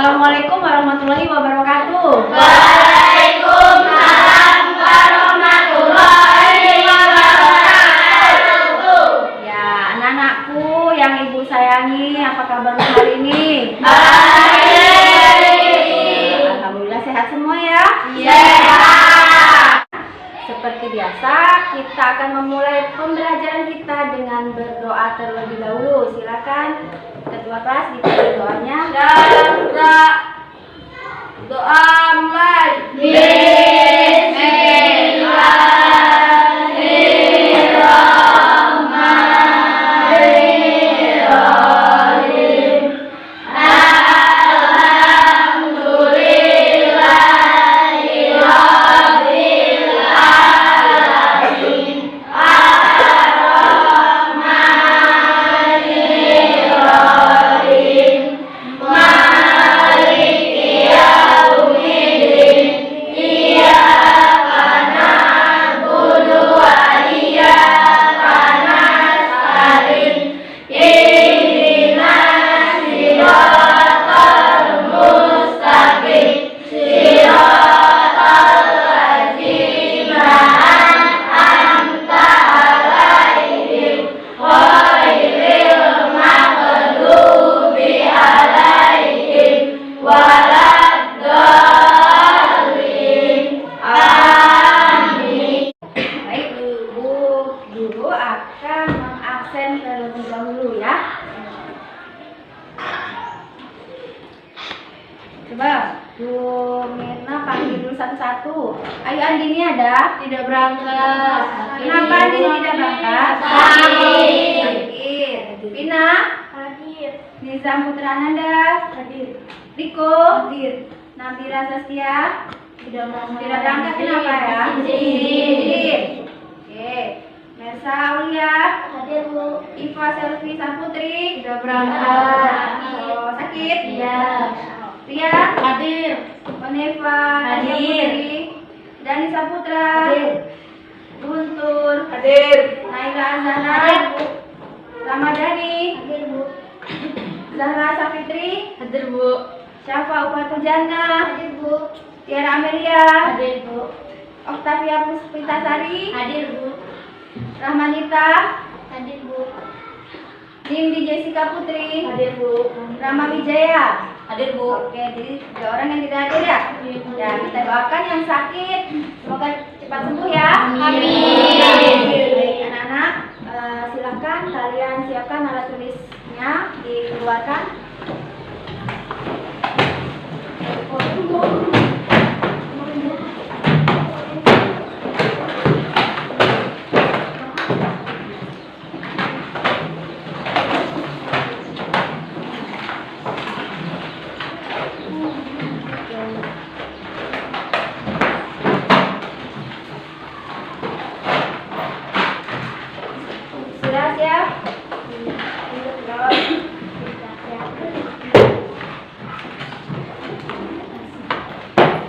Assalamualaikum warahmatullahi wabarakatuh. Waalaikumsalam warahmatullahi wabarakatuh. Ya, anak-anakku yang ibu sayangi, apa kabar hari ini? Baik. Alhamdulillah sehat semua ya? Sehat. Seperti biasa, kita akan memulai pembelajaran kita dengan berdoa terlebih dahulu. Silakan ketua kelas dipimpin doanya. Doa mulai. Bismillahirrahmanirrahim. Alhamdulillahi rabbil alamin. Ar-Rahmanirrahim. Maliki yaumiddin. Iyyaka na'budu wa iyyaka nasta'in. Ihdinas siratal mustaqim. Siratal ladzina an'amta 'alaihim ghairil maghdubi 'alaihim waladdallin. Amin. Baik, ibu guru akan mengabsen terlebih dahulu ya. Coba Bu Mirna panggil dulu satu-satu. Ayo, Andini ada? Tidak berangkat. Kenapa Andini tidak berangkat? Sakit. Sakit. Pina? Hadir. Nizam Putra Ananda? Hadir. Riko? Hadir. Nabila Sastia? Tidak berangkat. Tidak berangkat kenapa ya? Izin. Oke. Mersa Aulia? Hadir, Bu. Iva Selvi Saputri? Tidak berangkat. Oh, sakit? Iya. Ria? Hadir. Maneva? Hadir. Dani Saputra? Hadir. Guntur? Hadir. Naila Azhara? Hadir, Bu. Ramadhani? Hadir, Bu. Zahra Safitri? Hadir, Bu. Syafa Upatujana? Hadir, Bu. Tiara Amelia? Hadir, Bu. Octavia Puspitasari? Hadir, Bu. Rahmanita? Hadir, Bu. Nindi Jessica Putri? Hadir, Bu. Rama Wijaya? Hadir, Bu. Oke, jadi 3 orang yang tidak hadir ya? Ya, kita doakan yang sakit semoga cepat sembuh ya. Amin. Baik, anak-anak, silakan kalian siapkan alat tulisnya, dikeluarkan. Sudah siap?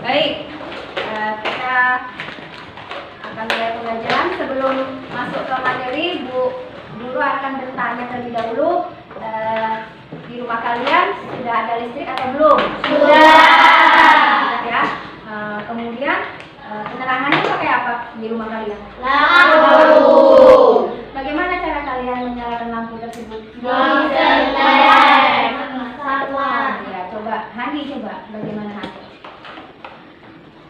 Baik, kita akan mulai pembelajaran. Sebelum masuk ke materi, Bu Guru akan bertanya terlebih dahulu, di rumah kalian sudah ada listrik atau belum? Sudah. Ya. Kemudian penerangannya pakai apa di rumah kalian? Lampu. Bagaimana cara kalian menyalakan lampu tersebut? Konserten. Satuan. Ya, coba Handi, coba bagaimana Handi?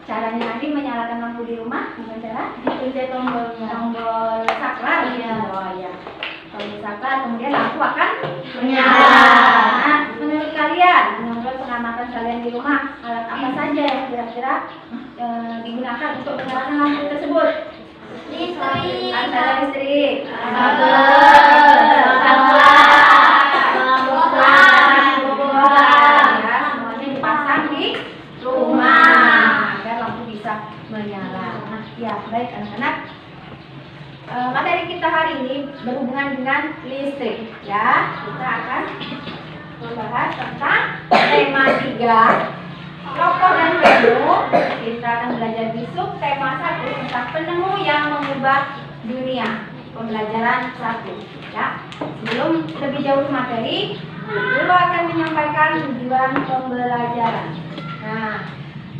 Caranya Handi menyalakan lampu di rumah dengan cara Dipencet tombolnya. tombol saklar. Iya. Oh ya, tombol saklar, kemudian lampu akan Menyala. Nah, menurut kalian, menurut pengamatan kalian di rumah, alat apa saja yang kira-kira digunakan untuk menyalakan lampu tersebut? Listrik. Antara listrik, Kabel. ya, semuanya dipasang di rumah agar lampu bisa menyala. Nah, ya baik anak-anak. Materi kita hari ini berhubungan dengan listrik. Ya, kita akan membahas tentang tema 3, tokoh dan penemu. Kita akan belajar besok tema 1 tentang penemu yang mengubah dunia. pembelajaran 1. Ya. Sebelum lebih jauh ke materi, guru akan menyampaikan tujuan pembelajaran. Nah,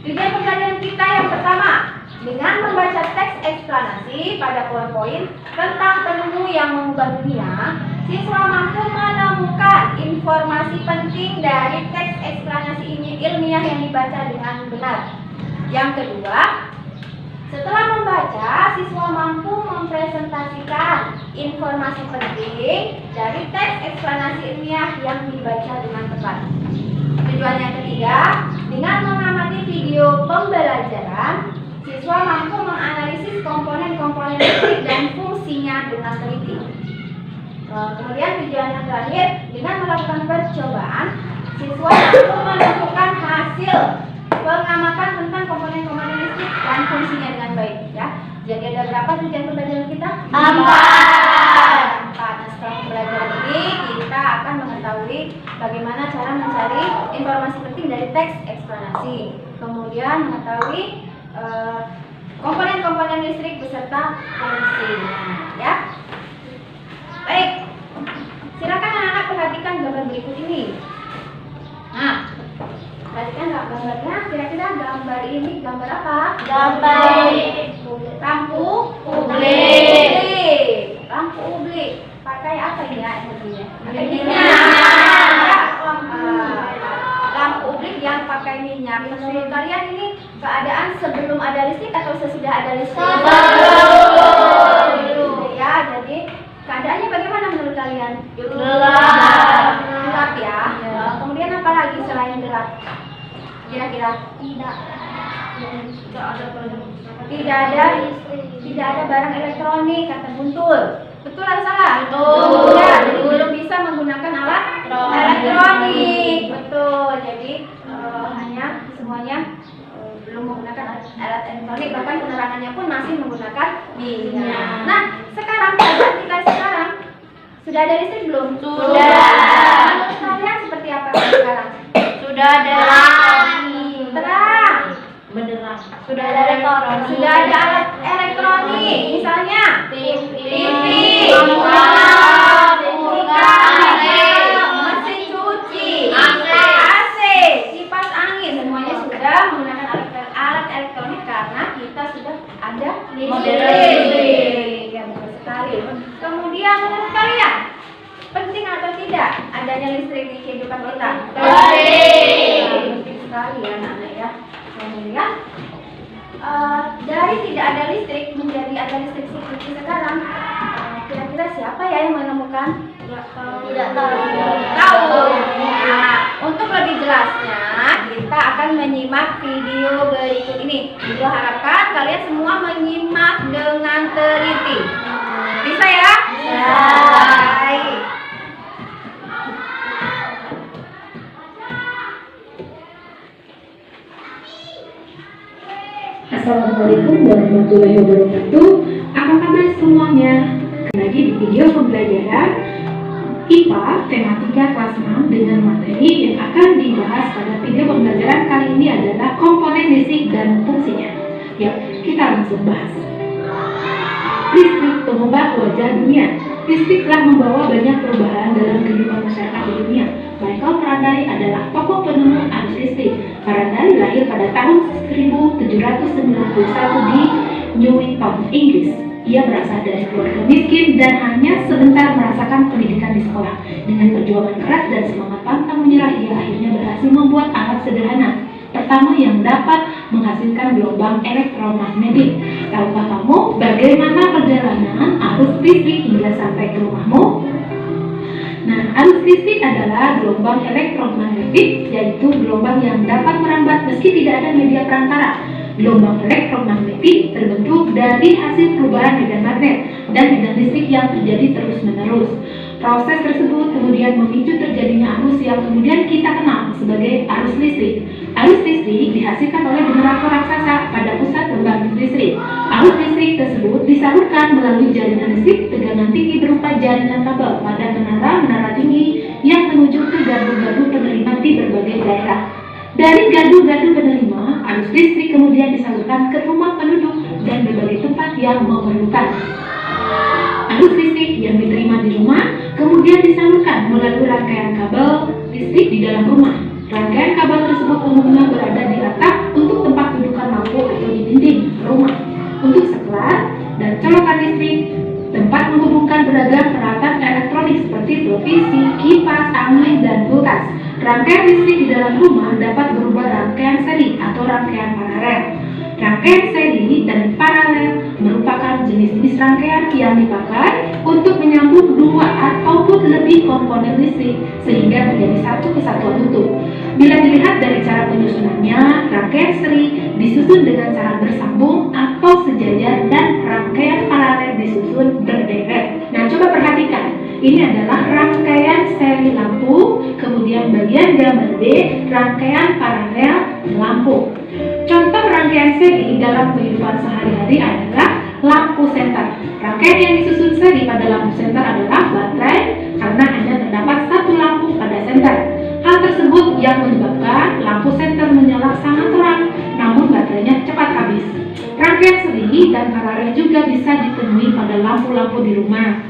tujuan pembelajaran kita yang pertama, dengan membaca teks eksplanasi pada poin-poin tentang penemu yang mengubah dunia, siswa mampu menemukan informasi penting dari teks eksplanasi ilmiah yang dibaca dengan benar. Yang kedua, setelah membaca, siswa mampu mempresentasikan informasi penting dari teks eksplanasi ilmiah yang dibaca dengan tepat. Tujuan yang ketiga, dengan mengamati video pembelajaran, siswa mampu menganalisis komponen-komponen listrik dan fungsinya dengan teliti. Kemudian tujuan yang terakhir, dengan melakukan percobaan, siswa mampu menentukan hasil pengamatan tentang komponen-komponen listrik dan fungsinya dengan baik. Ya. Jadi ada berapa tujuan pembelajaran kita? 4. Nah, setelah pembelajaran ini kita akan mengetahui bagaimana cara mencari informasi penting dari teks eksplanasi. Kemudian mengetahui komponen-komponen listrik beserta fungsinya, ya. Baik, silakan anak-anak perhatikan gambar berikut ini. Nah, perhatikan gambarnya. Kira-kira gambar ini gambar apa? Gambar lampu ublik. Lampu ublik. Pakai apa ini ya energinya? Lampu ublik yang pakai minyak. Menurut kalian ini keadaan sebelum ada listrik atau sesudah ada listrik? Sebelum. Ya, jadi keadaannya bagaimana menurut kalian? Gelap. Gelap ya. Kemudian apa lagi selain gelap? Kira-kira? Tidak ada barang elektronik, kata Guntur. Betul atau salah? Betul. Ya, jadi belum bisa menggunakan alat elektronik. Betul. Jadi hanya semuanya belum menggunakan alat elektronik, bahkan penerangannya pun masih menggunakan minyak. Nah, sekarang keadaan kita sekarang sudah ada listrik belum? Sudah. Menurut kalian seperti apa sekarang? Sudah ada Terang. benderang. Sudah ada elektronik. Sudah ada alat elektronik. Misalnya TV, mesin cuci, AC, kipas angin, semuanya sudah menggunakan alat elektronik karena kita sudah ada listrik. Ya, betul sekali. Kemudian menurut kalian penting atau tidak adanya listrik di kehidupan kita? Penting sekali ya anak-anak ya. Kemudian dari tidak ada listrik menjadi ada listrik seperti sekarang, kira-kira siapa ya yang menemukan? Tidak tahu. Nah, untuk lebih jelasnya kita akan menyimak video berikut ini. Guru harapkan kalian semua menyimak dengan teliti. Bisa ya? Bisa. Baik. Assalamualaikum warahmatullahi wabarakatuh. Apa kabar semuanya? Lagi di video pembelajaran IPA tematika kelas 6 dengan materi yang akan dibahas pada video pembelajaran kali ini adalah komponen listrik dan fungsinya. Yuk, kita langsung bahas. Listrik pengubah wajah dunia. Listrik telah membawa banyak perubahan dalam kehidupan masyarakat di dunia. Michael Faraday adalah tokoh penemu arus listrik. Faraday lahir pada tahun 1791 di Newington, Inggris. Ia berasal dari keluarga miskin dan hanya sebentar merasakan pendidikan di sekolah. Dengan perjuangan keras dan semangat pantang menyerah, ia akhirnya berhasil membuat alat sederhana pertama yang dapat menghasilkan gelombang elektromagnetik. Tahukah kamu bagaimana perjalanan arus listrik hingga sampai ke rumahmu? Nah, arus listrik adalah gelombang elektromagnetik, yaitu gelombang yang dapat merambat meski tidak ada media perantara. Gelombang elektromagnetik terbentuk dari hasil perubahan medan magnet dan medan listrik yang terjadi terus-menerus. Proses tersebut kemudian memicu terjadinya arus yang kemudian kita kenal sebagai arus listrik. Arus listrik dihasilkan oleh generator raksasa pada pusat pembangkit listrik. Arus listrik tersebut disalurkan melalui jaringan listrik tegangan tinggi berupa jaringan kabel pada menara-menara tinggi yang menuju ke gardu-gardu penerima di berbagai daerah. Dari gardu-gardu penerima, arus listrik kemudian disalurkan ke rumah penduduk dan berbagai tempat yang memerlukan. arus listrik yang diterima di rumah kemudian disalurkan melalui rangkaian kabel listrik di dalam rumah. Rangkaian kabel tersebut umumnya berada di atap untuk tempat dudukan lampu atau di dinding rumah. Untuk saklar dan colokan listrik, tempat menghubungkan beragam peralatan elektronik seperti televisi, kipas, angin, dan kulkas. Rangkaian listrik di dalam rumah dapat berubah rangkaian seri atau rangkaian paralel. Rangkaian seri dan paralel merupakan jenis-jenis rangkaian yang dipakai untuk menyambung dua ataupun lebih komponen listrik sehingga menjadi satu kesatuan utuh. Bila dilihat dari cara penyusunannya, rangkaian seri disusun dengan cara bersambung atau sejajar dan rangkaian paralel disusun berderet. Nah, coba perhatikan. Ini adalah rangkaian seri lampu, kemudian bagian gambar B, rangkaian paralel lampu. Contoh rangkaian seri dalam kehidupan sehari-hari adalah lampu senter. Rangkaian yang disusun seri pada lampu senter adalah baterai karena hanya terdapat satu lampu pada senter. Hal tersebut yang menyebabkan lampu senter menyala sangat terang, namun baterainya cepat habis. Rangkaian seri dan paralel juga bisa ditemui pada lampu-lampu di rumah.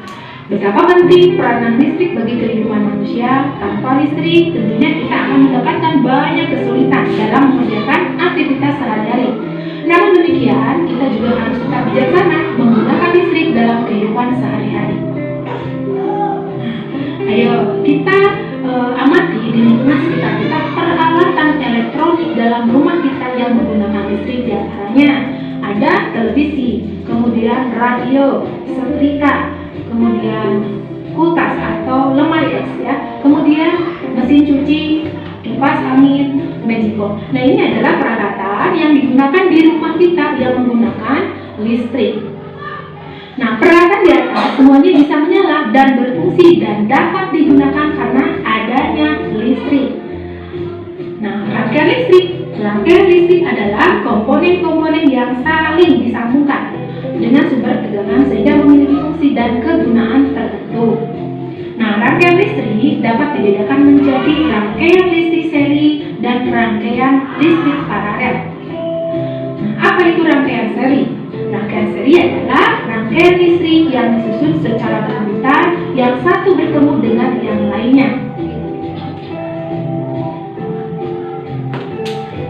Betapa penting peranan listrik bagi kehidupan manusia. Tanpa listrik, tentunya kita akan mendapatkan banyak kesulitan dalam mengerjakan aktivitas sehari-hari. Namun demikian, kita juga harus tetap bijaksana menggunakan listrik dalam kehidupan sehari-hari. Ayo kita amati di lingkungan sekitar kita peralatan elektronik dalam rumah kita yang menggunakan listrik. Diantaranya ada televisi, kemudian radio, setrika, kemudian kulkas atau lemari es ya, kemudian mesin cuci, kipas angin, magicom. Nah, ini adalah peralatan yang digunakan di rumah kita yang menggunakan listrik. Nah, peralatan di atas semuanya bisa menyala dan berfungsi dan dapat digunakan karena adanya listrik. Nah, rangkaian listrik adalah komponen-komponen yang saling disambungkan dengan sumber tegangan sehingga memiliki fungsi dan kegunaan tertentu. Nah, rangkaian listrik dapat dibedakan menjadi rangkaian listrik seri dan rangkaian listrik paralel. Nah, apa itu rangkaian seri? Rangkaian seri adalah rangkaian listrik yang disusun secara berurutan yang satu bertemu dengan yang lainnya.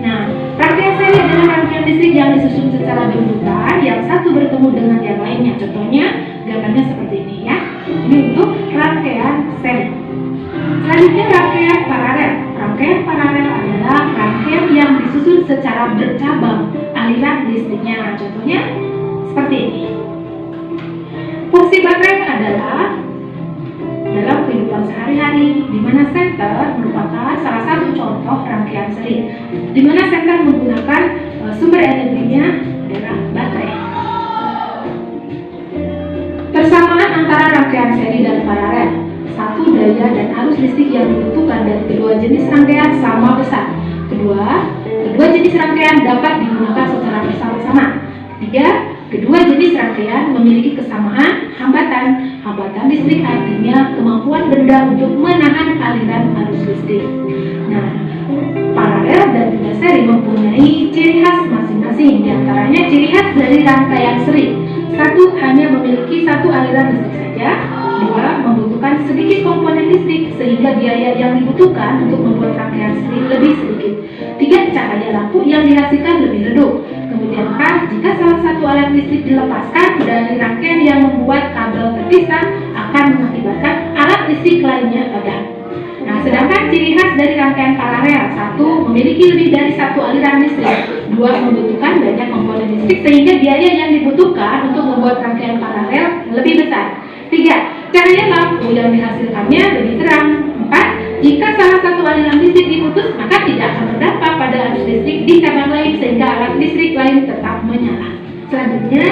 Nah, rangkaian seri adalah rangkaian listrik yang disusun secara berurutan yang satu bertemu dengan yang lainnya. Contohnya, gambarnya seperti ini ya. Ini untuk rangkaian seri. Selanjutnya rangkaian paralel. Rangkaian paralel adalah rangkaian yang disusun secara bercabang aliran listriknya. Contohnya seperti ini. Fungsi baterai adalah dalam kehidupan sehari-hari, di mana senter merupakan salah satu contoh rangkaian seri, di mana senter menggunakan sumber energinya adalah baterai. Persamaan antara rangkaian seri dan paralel. Satu, daya dan arus listrik yang dibutuhkan dari kedua jenis rangkaian sama besar. Kedua jenis rangkaian dapat digunakan secara bersama-sama. Ketiga, kedua jenis rangkaian memiliki kesamaan hambatan. Hambatan listrik artinya kemampuan benda untuk menahan aliran arus listrik. Nah, paralel dan juga seri mempunyai ciri khas masing-masing. Di antaranya ciri khas dari rangkaian seri. Satu, hanya memiliki satu aliran listrik saja. Dua, membutuhkan sedikit komponen listrik sehingga biaya yang dibutuhkan untuk membuat rangkaian seri lebih sedikit. Tiga, cahaya lampu yang dihasilkan lebih redup. Kemudian empat, jika salah satu alat listrik dilepaskan dari rangkaian yang membuat kabel terpisah akan mengakibatkan alat listrik lainnya padam. Nah, sedangkan ciri khas dari rangkaian paralel, satu, memiliki lebih dari satu aliran listrik. Dua, membutuhkan banyak komponen listrik sehingga biaya yang dibutuhkan untuk membuat rangkaian paralel lebih besar. Tiga, cahaya lampu yang dihasilkannya lebih terang. Empat, jika salah satu aliran listrik diputus, maka tidak akan berdampak pada arus listrik di cabang lain sehingga alat listrik lain tetap menyala. Selanjutnya,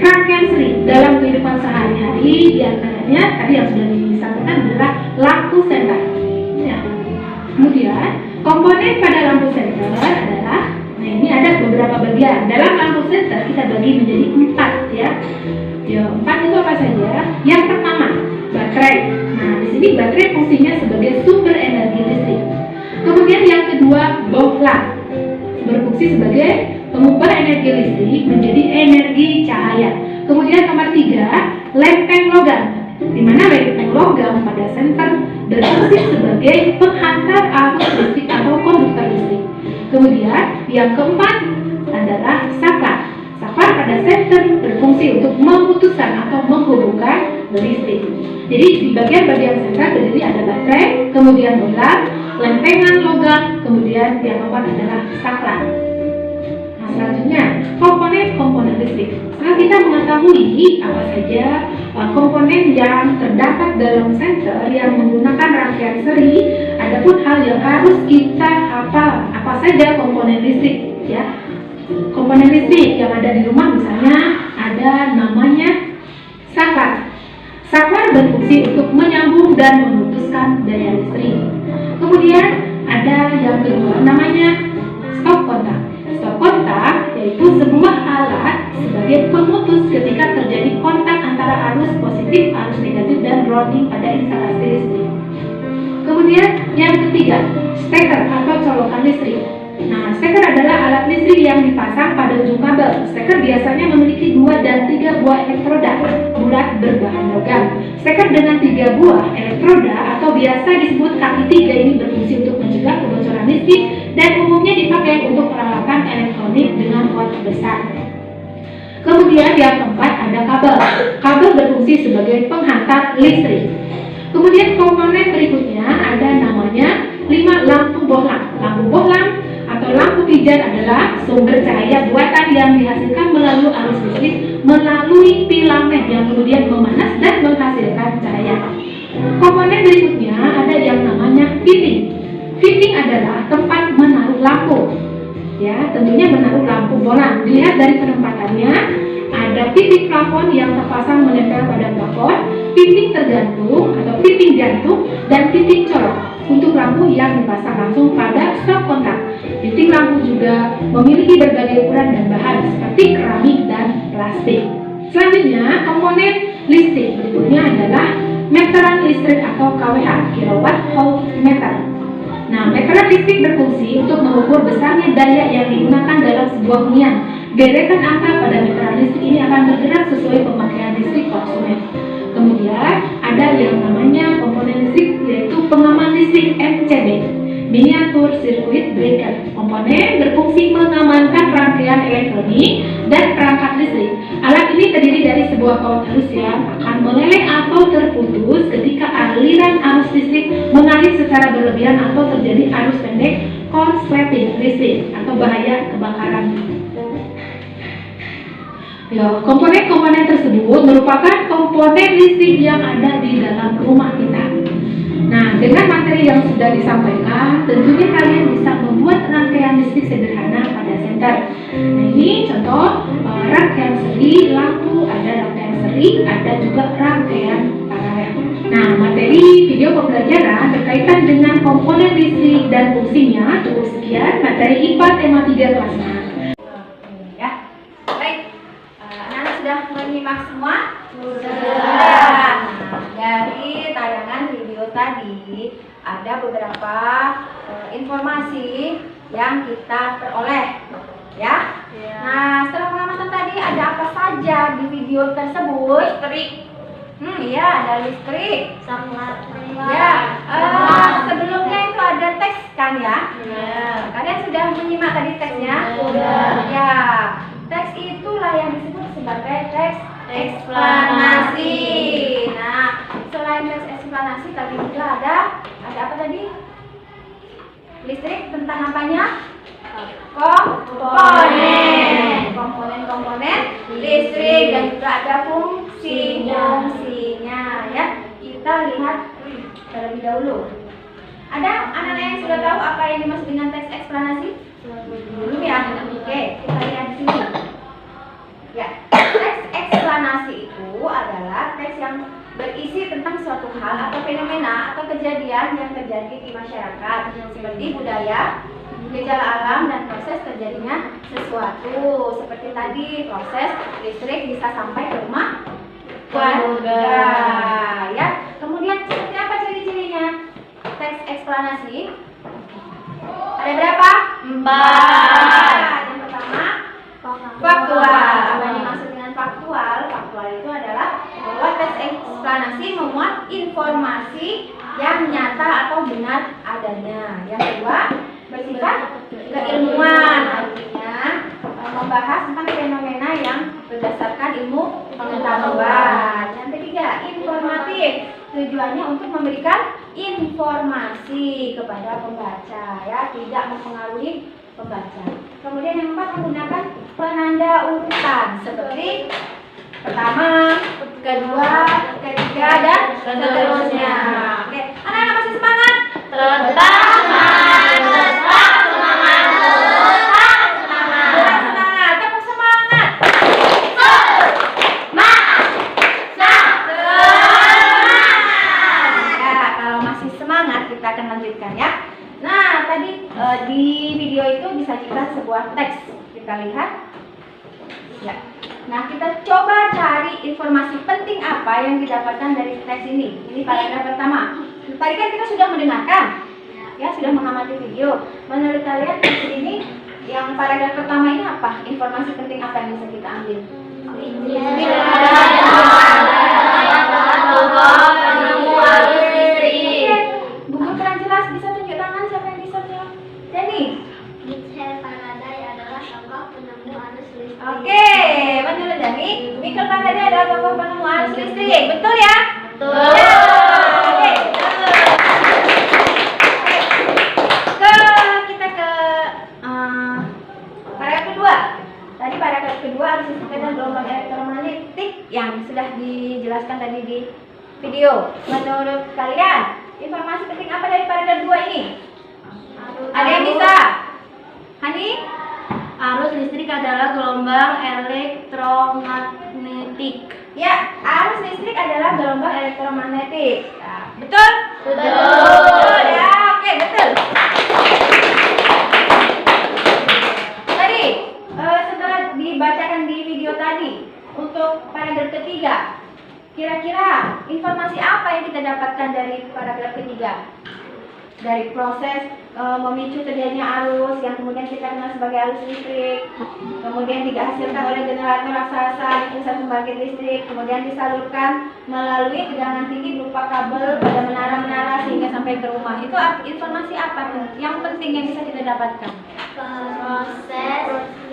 rangkaian seri dalam kehidupan sehari-hari diantaranya tadi yang sudah disampaikan adalah lampu senter. Ya. Kemudian, komponen pada lampu senter adalah, nah ini ada beberapa bagian. Dalam lampu senter kita bagi menjadi 4 ya. Ya, 4 itu apa saja? Yang pertama, baterai. Nah, di sini baterai fungsinya sebagai sumber energi listrik. Kemudian yang kedua, bohlam, berfungsi sebagai pengubah energi listrik menjadi energi cahaya. Kemudian nomor 3, lempeng logam, di mana lempeng logam pada senter berfungsi sebagai penghantar arus listrik atau konduktor listrik. Kemudian yang keempat adalah saklar. Saklar pada senter berfungsi untuk memutuskan atau menghubungkan listrik. Jadi di bagian-bagian senter terdiri ada baterai, kemudian logam, lempengan logam, kemudian yang keempat adalah saklar. Nah, selanjutnya komponen listrik. Setelah kita mengetahui apa saja komponen yang terdapat dalam senter yang menggunakan rangkaian seri, adapun hal yang harus kita hafal apa saja komponen listrik, ya. Komponen listrik yang ada di rumah misalnya ada namanya saklar. Saklar berfungsi untuk menyambung dan memutuskan daya listrik. Kemudian ada yang kedua namanya stop kontak. Stop kontak yaitu sebuah alat sebagai pemutus ketika terjadi kontak antara arus positif, arus negatif, dan grounding pada instalasi listrik. Kemudian yang ketiga, steker atau colokan listrik. Nah, steker adalah alat listrik yang dipasang pada ujung kabel. Steker biasanya memiliki 2 dan 3 buah elektroda bulat berbahan logam. Steker dengan 3 buah elektroda atau biasa disebut kaki 3 ini berfungsi untuk mencegah kebocoran listrik dan umumnya dipakai untuk peralatan elektronik dengan watt besar. Kemudian yang keempat ada kabel. Kabel berfungsi sebagai penghantar listrik. Kemudian komponen berikutnya ada namanya 5 lampu bohlam. Lampu bohlam atau lampu pijar adalah sumber cahaya buatan yang dihasilkan melalui arus listrik melalui filament yang kemudian memanas dan menghasilkan cahaya. Komponen berikutnya ada yang namanya fitting. Fitting adalah tempat menaruh lampu. Ya, tentunya menaruh lampu bohlam. Dilihat dari penempatannya, ada fitting plafon yang terpasang menempel pada plafon, fitting tergantung atau fitting gantung, dan fitting colok untuk lampu yang dipasang langsung pada stop kontak. Fitting lampu juga memiliki berbagai ukuran dan bahan seperti keramik dan plastik. Selanjutnya, komponen listrik berikutnya adalah meteran listrik atau KWH, kilowatt volt meter. Nah, meteran listrik berfungsi untuk mengukur besarnya daya yang digunakan dalam sebuah hunian. Deretan angka pada meteran listrik ini akan bergerak sesuai pemakaian listrik konsumen. Kemudian ada yang namanya komponen listrik yaitu pengaman listrik MCB, miniatur circuit breaker. Komponen berfungsi mengamankan rangkaian elektronik dan perangkat listrik. Alat ini terdiri dari sebuah kawat halus yang akan meleleh atau terputus ketika aliran arus listrik mengalir secara berlebihan atau terjadi arus pendek korsleting listrik atau bahaya kebakaran. Ya, komponen-komponen tersebut merupakan komponen listrik yang ada di dalam rumah kita. Nah, dengan materi yang sudah disampaikan, tentunya kalian bisa membuat rangkaian listrik sederhana pada senter. Nah, ini contoh rangkaian seri lampu, ada rangkaian seri, ada juga rangkaian paralel. Nah, materi video pembelajaran berkaitan dengan komponen listrik dan fungsinya cukup sekian. Materi IPA tema 3 kelas 6. Ya, baik. Anak-anak sudah menyimak semua? Sudah. Nah, dari tayangan video tadi ada beberapa informasi yang kita peroleh, ya. Nah, setelah pengamatan tadi ada apa saja di video tersebut? Listrik. Iya, ada listrik. Saklar. Ya, sebelumnya itu ada teks kan ya? Ya. Kalian sudah menyimak tadi teksnya? Sudah. Ya, teks itulah yang disebut sebagai teks eksplanasi. Nah, selain teks eksplanasi tadi juga ada apa tadi? Listrik tentang apanya? Komponen listrik dan juga ada fungsinya ya. Kita lihat terlebih dahulu. Ada anak-anak yang sudah tahu apa yang dimaksud dengan teks eksplanasi? Belum ya? Oke, kita lihat di sini. Ya, teks eksplanasi itu adalah teks yang berisi tentang suatu hal atau fenomena atau kejadian yang terjadi di masyarakat seperti budaya, gejala alam, dan proses terjadinya sesuatu. Seperti tadi proses listrik bisa sampai ke rumah warga. Ya, kemudian seperti apa ciri-cirinya teks eksplanasi? Ada berapa? 4. Yang pertama faktual. Apa yang dimaksud dengan faktual? Yang kedua, bersifat keilmuan, artinya membahas tentang fenomena yang berdasarkan ilmu pengetahuan. Yang ketiga, informatif. Tujuannya untuk memberikan informasi kepada pembaca, ya, tidak mempengaruhi pembaca. Kemudian yang keempat, menggunakan penanda urutan seperti pertama, kedua, ketiga, dan seterusnya. Oke, anak-anak masih semangat? Tetap semangat, tetap semangat, tetap semangat. Tetap semangat, tepuk semangat. Ya, kalau masih semangat kita akan lanjutkan ya. Nah, tadi di video itu disajikan sebuah teks. Kita lihat. Ya. Nah, kita coba cari informasi penting apa yang didapatkan dari teks ini. Ini paragraf pertama. Tadi kan kita sudah mendengarkan, ya, sudah mengamati video. Menurut kalian teks ini yang paragraf pertama ini apa? Informasi penting apa yang bisa kita ambil? Buku kurang jelas, bisa tunjuk tangan siapa yang bisa jawab? Jenny. Oke, menurut Dani, Michael Faraday adalah tokoh penemu arus listrik. Betul ya? Betul. Ya. Oke, kita ke paragraf kedua. Tadi paragraf kedua arus listrik dan gelombang elektromagnetik yang sudah dijelaskan tadi di video. Menurut kalian, informasi penting apa dari paragraf 2 ini? Ada yang bisa? Hani? Arus listrik adalah gelombang elektromagnetik. Ya, arus listrik adalah gelombang elektromagnetik. Ya, betul? Betul. Ya, oke, betul. Tadi, setelah dibacakan di video tadi, untuk paragraf ketiga, kira-kira informasi apa yang kita dapatkan dari paragraf ketiga? Dari proses memicu terjadinya arus yang kemudian kita kenal sebagai arus listrik, kemudian dihasilkan oleh generator raksasa di pusat pembangkit listrik, kemudian disalurkan melalui tegangan tinggi berupa kabel pada menara-menara sehingga sampai ke rumah. Itu informasi apa yang penting yang bisa kita dapatkan?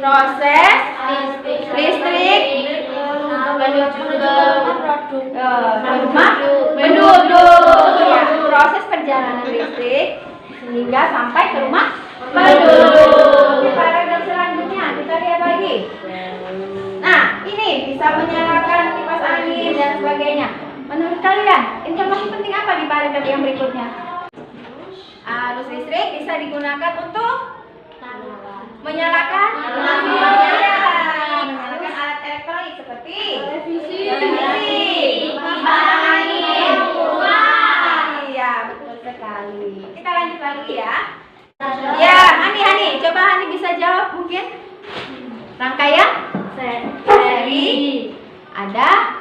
Proses listrik menuju ke rumah penduduk. Ya, proses perjalanan listrik hingga sampai ke rumah penduduk. Di paragraf selanjutnya kita lihat lagi. Nah, ini bisa menyalakan kipas angin dan sebagainya. Menurut kalian, informasi penting apa di paragraf yang berikutnya? Arus listrik bisa digunakan untuk menyalakan menyalakan alat elektronik seperti televisi, kipas angin, rumah. Iya, betul sekali. Kita lanjut lagi ya. Ya, Hani, coba Hani bisa jawab mungkin. Rangkaian seri adalah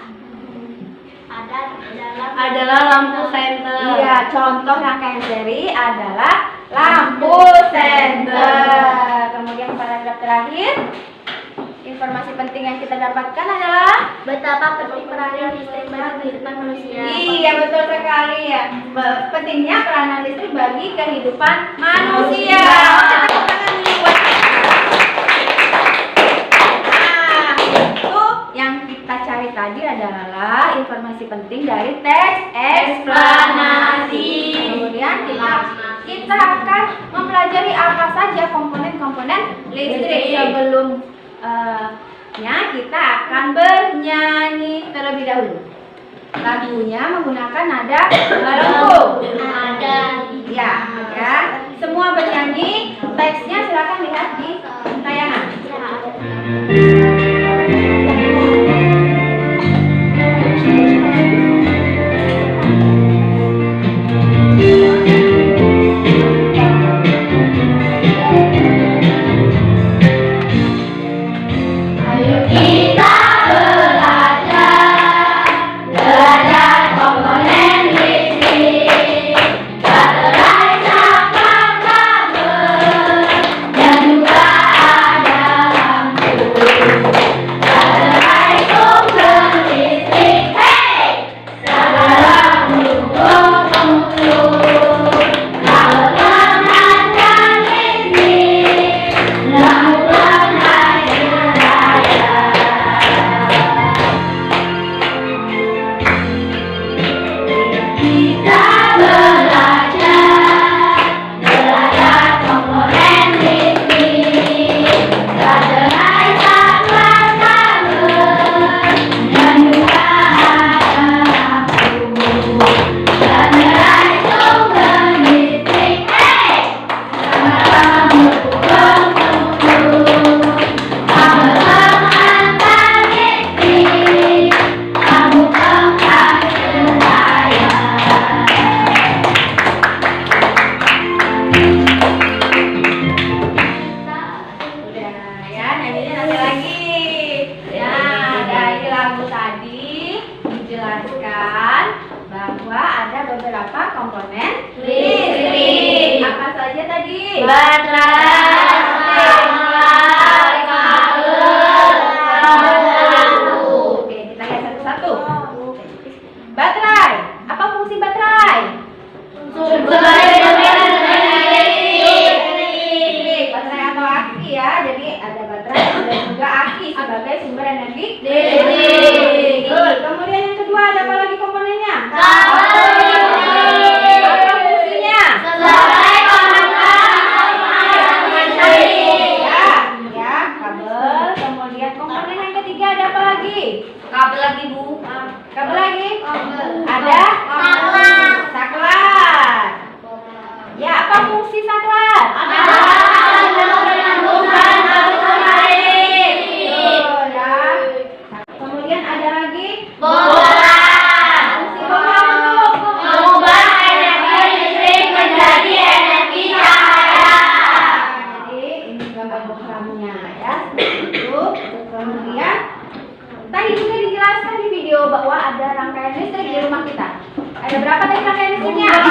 lampu senter. Iya, contoh rangkaian seri adalah lampu senter. Kemudian paragraf terakhir, informasi penting yang kita dapatkan adalah Betapa penting peranan listrik bagi kehidupan manusia. iya, betul sekali ya. Pentingnya peranan listrik bagi kehidupan manusia. Tepuk tangan dulu buat Nah, itu yang kita cari tadi adalah informasi penting dari teks eksplanasi. Kemudian kita akan mempelajari apa saja komponen-komponen listrik. Sebelumnya kita akan bernyanyi terlebih dahulu. Lagunya menggunakan nada barongsai. Ya, ya. Semua bernyanyi. Teksnya silakan lihat di tayangan. Dan juga nyanyinya nanti lagi. Nah, dari lagu tadi dijelaskan bahwa ada beberapa komponen listrik. Apa saja tadi? Oke, kita lihat satu-satu. Baterai. Apa fungsi baterai? Baterai atau aki ya. Jadi ada baterai dan juga aki sebagai sumber energi listrik. Good. Kemudian yang kedua ada apa lagi komponennya? Apa fungsinya? Ya, kabel. Kemudian komponen yang ketiga ada apa lagi? Kabel lagi, Bu. Kabel lagi? Ada saklar. Ya, apa fungsi saklar? Betul, ya. Kemudian ada lagi fungsi bola untuk jadi ini gambar bohlamnya ya. Itu. Kemudian tadi juga dijelaskan di video bahwa ada rangkaian listrik di rumah kita. Ada berapa tadi rangkaian listriknya? Yang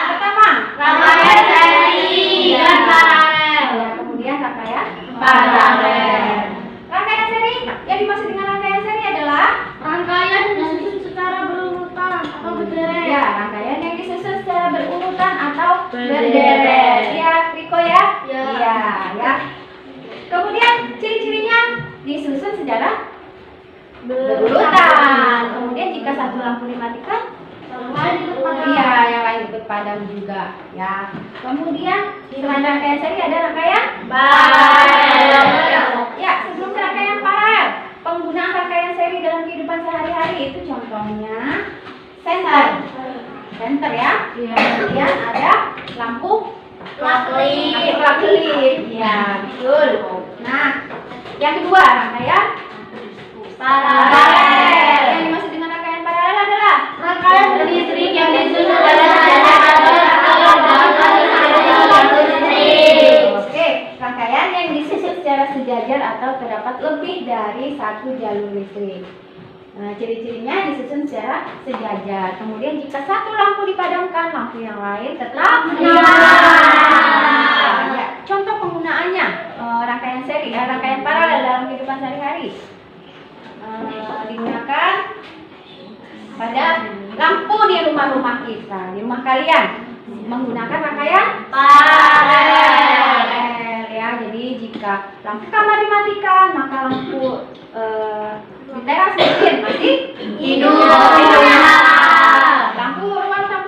pertama, ya, kemudian rangkaian paralel. Rangkaian seri, yang dimaksud dengan rangkaian seri adalah Rangkaian disusun secara berurutan atau berderet. ya rangkaian yang disusun secara berurutan atau berderet. Ya, Riko ya? Ya. Iya, ya. Kemudian ciri-cirinya disusun secara berurutan. Kemudian jika satu lampu dimatikan, iya, yang lain ikut padam juga, ya. Kemudian selain rangkaian seri ada rangkaian paralel. Ya, sebelum ke rangkaian paralel, penggunaan rangkaian seri dalam kehidupan sehari-hari itu contohnya senter ya. Kemudian ada lampu kelap-kelip. Ya, betul. Nah, yang kedua rangkaian paralel. Yang dimaksud dengan rangkaian paralel adalah Rangkaian listrik yang disusun dalam jalur listrik. Oke, rangkaian yang disusun secara sejajar atau terdapat lebih dari satu jalur listrik. Nah, ciri-cirinya disusun secara sejajar. Kemudian jika satu lampu dipadamkan, lampu yang lain tetap menyala. Ya, contoh penggunaannya rangkaian seri, rangkaian paralel dalam kehidupan sehari-hari. Digunakan pada lampu di rumah-rumah kita, di rumah kalian menggunakan rangkaian paralel ya. Jadi jika lampu kamar dimatikan, maka lampu di teras mungkin masih hidup. Lampu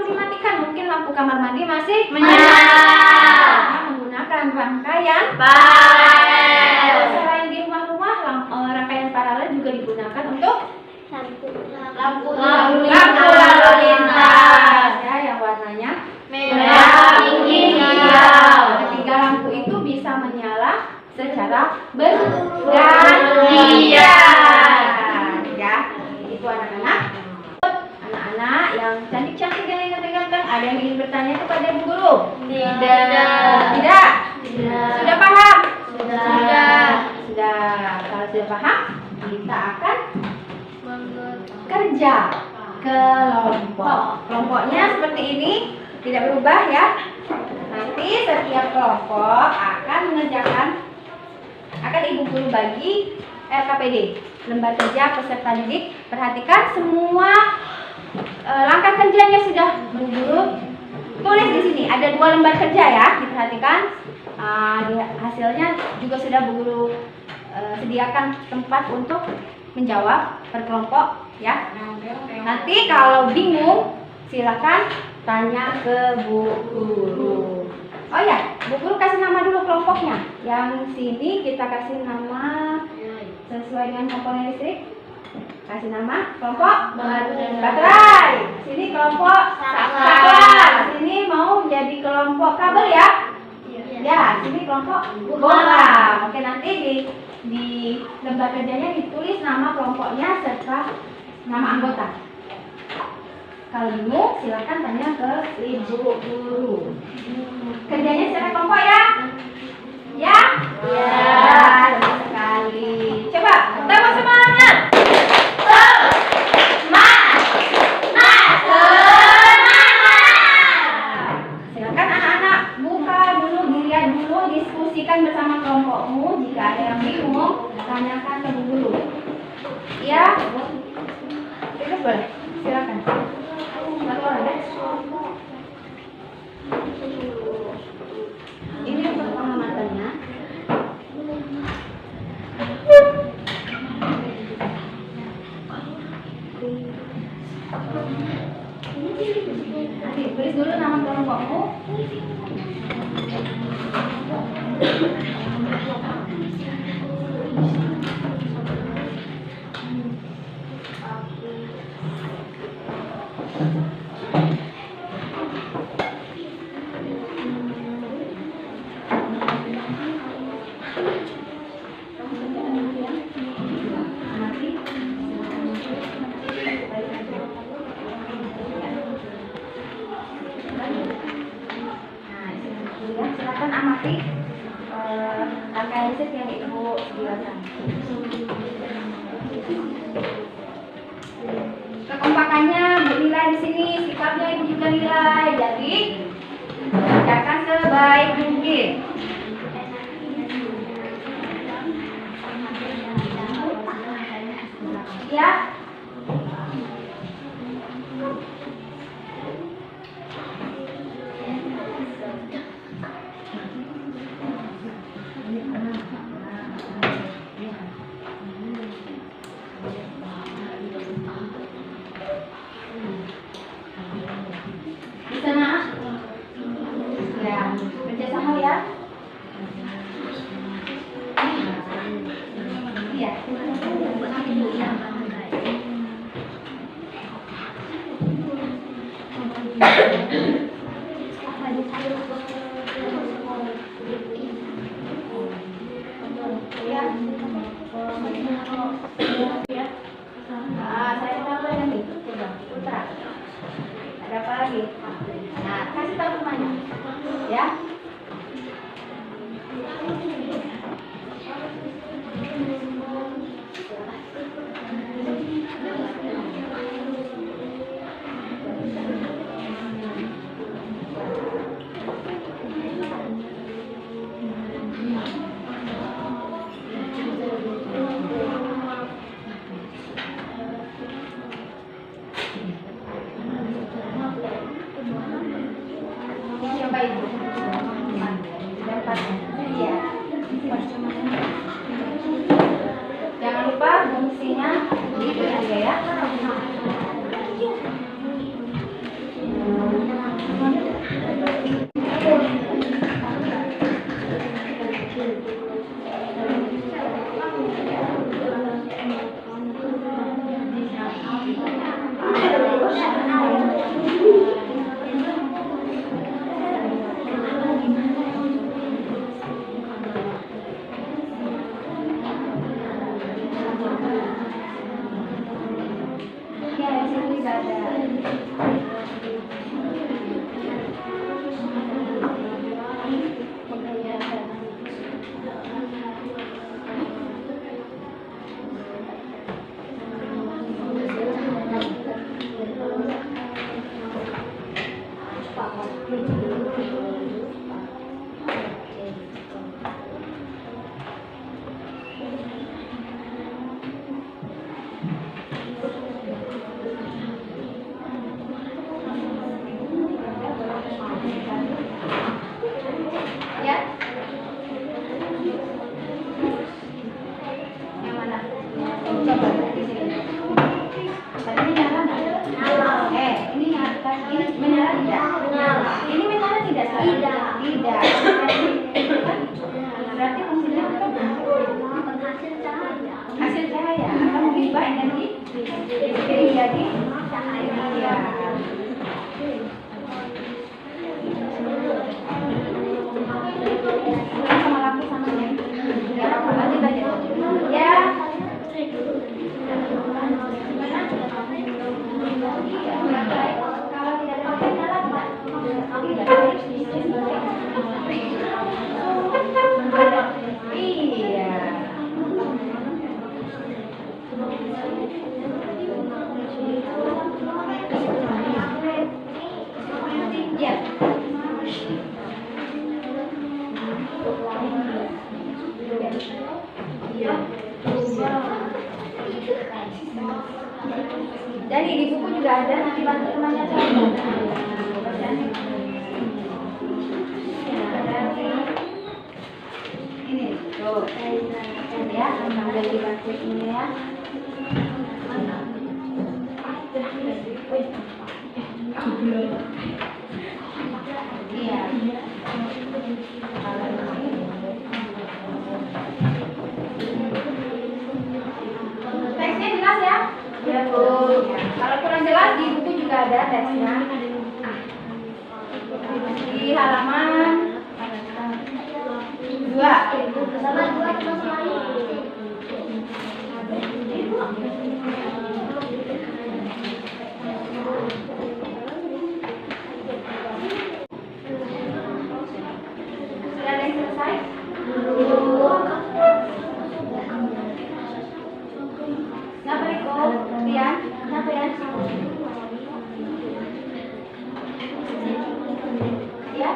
dimatikan, mungkin lampu kamar mandi masih menyala. Karena menggunakan rangkaian paralel. Selain di rumah-rumah, rangkaian paralel juga digunakan untuk lampu lalu lintas ya, yang warnanya merah, kuning, hijau. Ketiga lampu itu bisa menyala secara bergantian ya. Itu anak-anak yang cantik-cantik dan yang ganteng-ganteng. Ada yang ingin bertanya kepada Bu Guru? Tidak. Sudah paham? Sudah. Kalau sudah paham, kita akan kerja kelompok. Kelompoknya seperti ini, tidak berubah ya. Nanti setiap kelompok akan Ibu Guru bagi LKPD, lembar kerja peserta didik. Perhatikan semua langkah kerjanya sudah Bu Guru tulis di sini. Ada 2 lembar kerja ya, diperhatikan. Hasilnya juga sudah Bu Guru sediakan tempat untuk menjawab per kelompok ya. Nanti kalau bingung silakan tanya ke Bu Guru. Oh ya, Bu Guru kasih nama dulu kelompoknya. Yang sini kita kasih nama sesuai dengan komponen listrik. Kasih nama kelompok baterai. Sini kelompok saklar. Sini mau jadi kelompok kabel ya. Ya, sini kelompok bola. Oke, nanti di lembar kerjanya ditulis nama kelompoknya serta nama anggota. Kalau bingung silakan tanya ke Ibu Guru. Kerjanya secara kelompok ya? Ya? Ya. diskusikan bersama kelompokmu. Jika ada yang bingung, tanyakan lebih dulu. Ya, bebas boleh. Silakan. Satu orang ya. Ini untuk pengamatannya. Tulis dulu nama kelompokmu. Silakan amati rangkaian yang Ibu jelaskan. Kekompakannya Bu nilai di sini, sikapnya Ibu juga nilai. Jadi kerjakan sebaik mungkin. Ya. Bisa nak? Ya, kerjasama ya. Iya. Saya tahu yang itu sudah putra. Ada apa lagi? Nah, kasih tahu semuanya, ya. Coba Ibu. Iya. Jangan lupa fungsinya itu aja ya. Berarti fungsinya hasil cahaya akan mengubah energi jadi cahaya. Sama lampu sama ya. Udah apa lagi baca? Ya. Kalau tidak pakai nyala tidak. Iya. Jadi di buku juga ada, nanti bantu temannya cari. Ini tuh, ya, ambil di buku ini ya. Iya. Teksnya jelas ya? Ya Bu. Kalau kurang jelas di buku juga ada teksnya. Di halaman 2. Halaman 2 kelas lain. Sudah ada yang selesai? Siapa Riko? Rian? Siapa ya? Ya?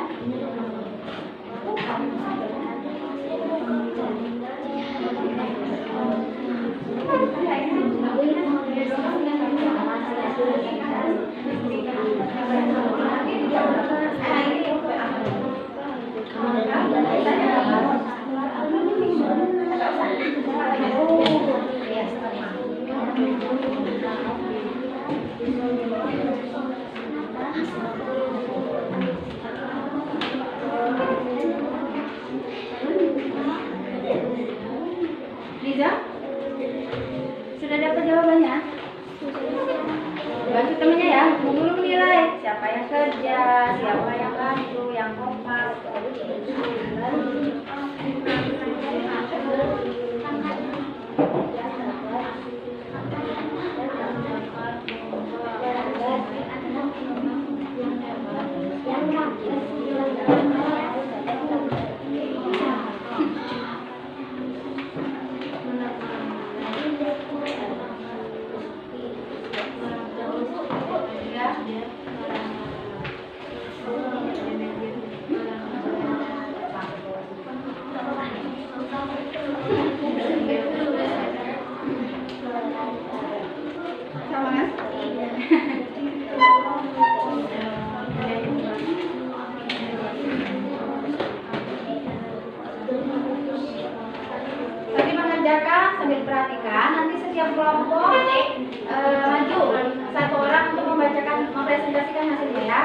Liza? Sudah dapat jawabannya? Bantu temennya ya, dulu menilai siapa yang kerja, siapa yang bantu, yang kompak. Tadi mengerjakan sambil perhatikan, nanti setiap kelompok maju satu orang untuk mempresentasikan hasilnya ya.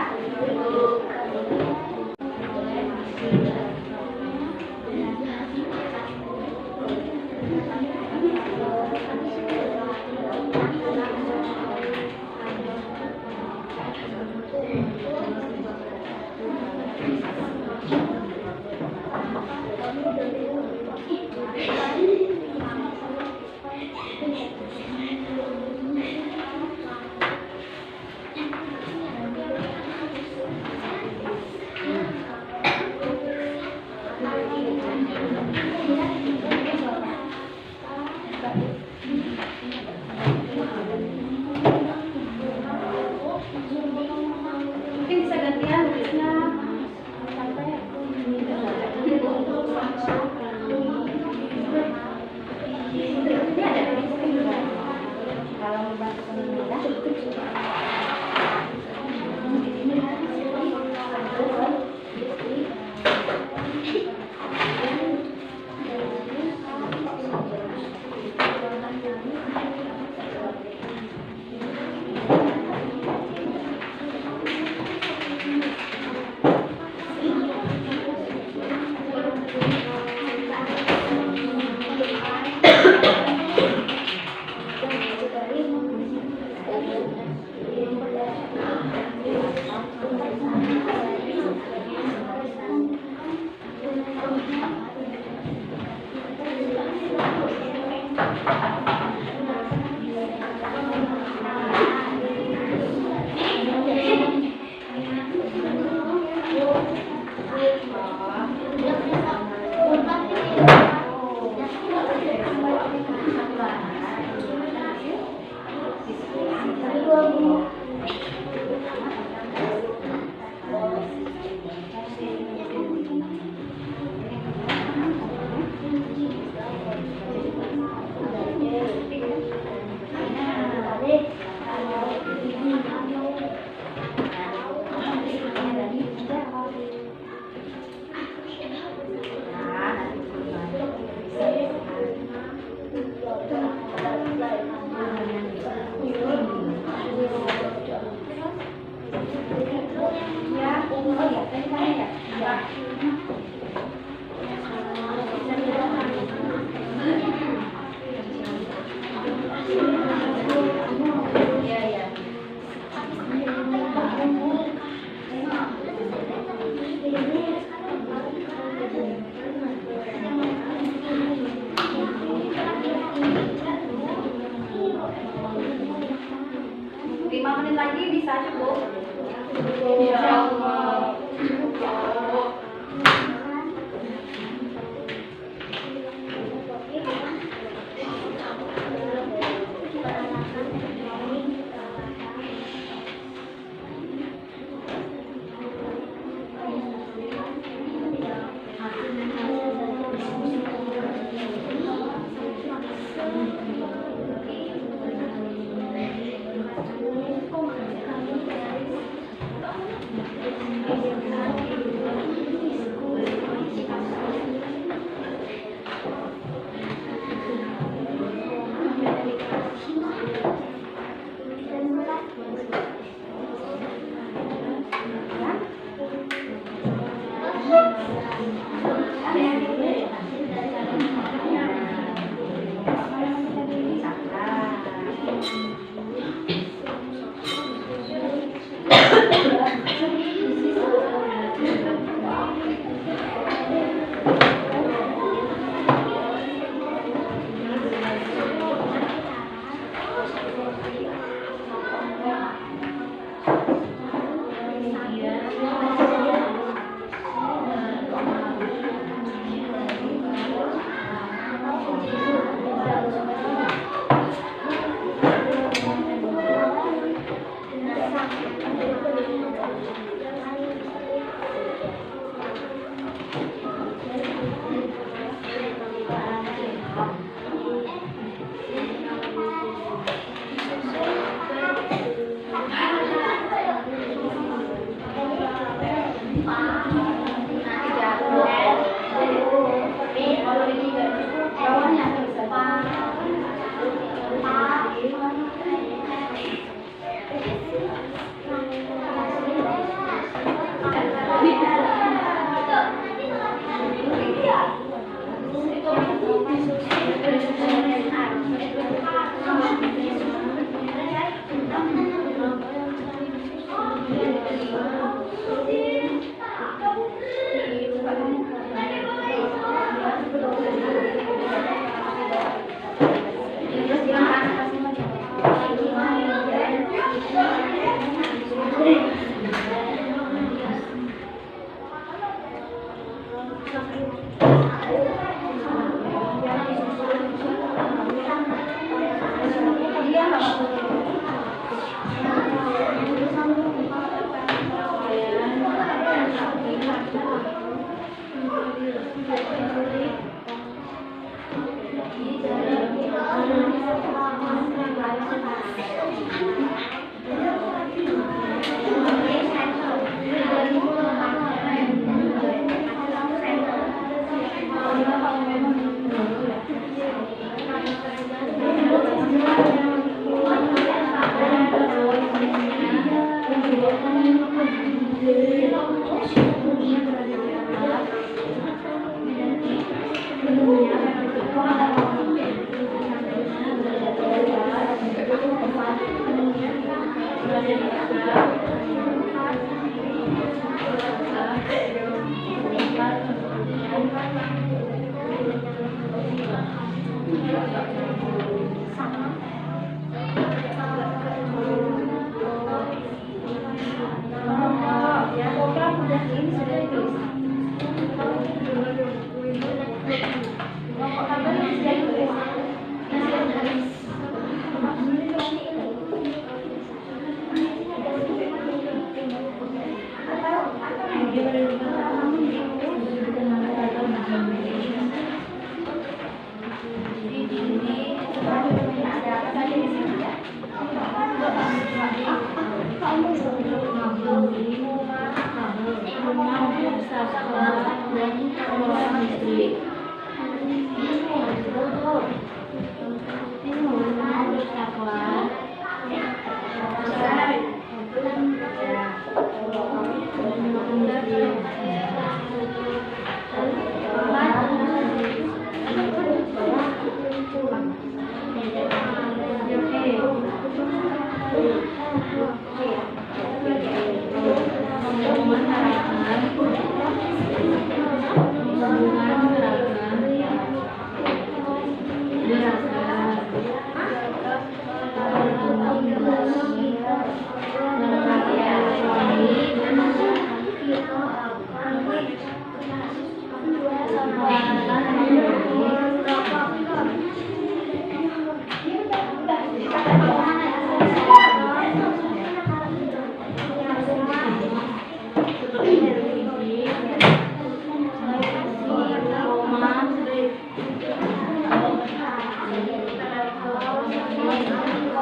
Program udah ini sudah ditulis. Pokok kabar ini sudah ditulis. Ada apa saja di sini ya?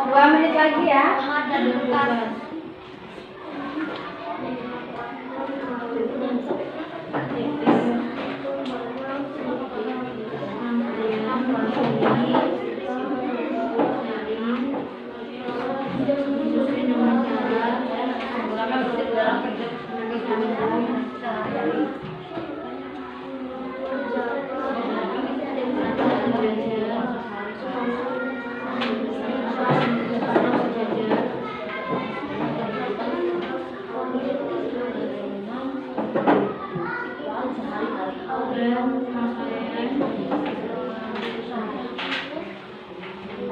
Dua menit lagi ya. Ada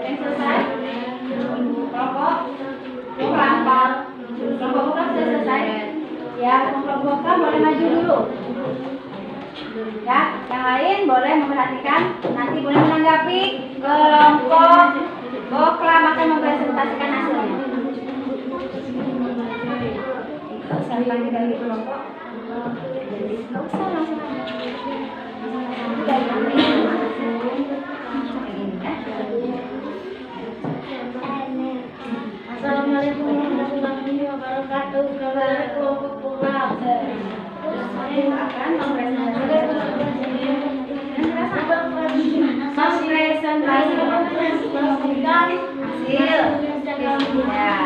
yang selesai? Kelompok kelompok buka sudah selesai. Ya, kelompok buka boleh maju dulu. Ya, yang lain boleh memperhatikan. Nanti boleh menanggapi. Kelompok Boklam akan mempresentasikan hasilnya. Sekali lagi dari kelompok. Nggak usah langsung aja. Dari kami Assalamualaikum warahmatullahi wabarakatuh. Kepada kelompok Boklam, saya akan mempresentasikan hasil. Ya.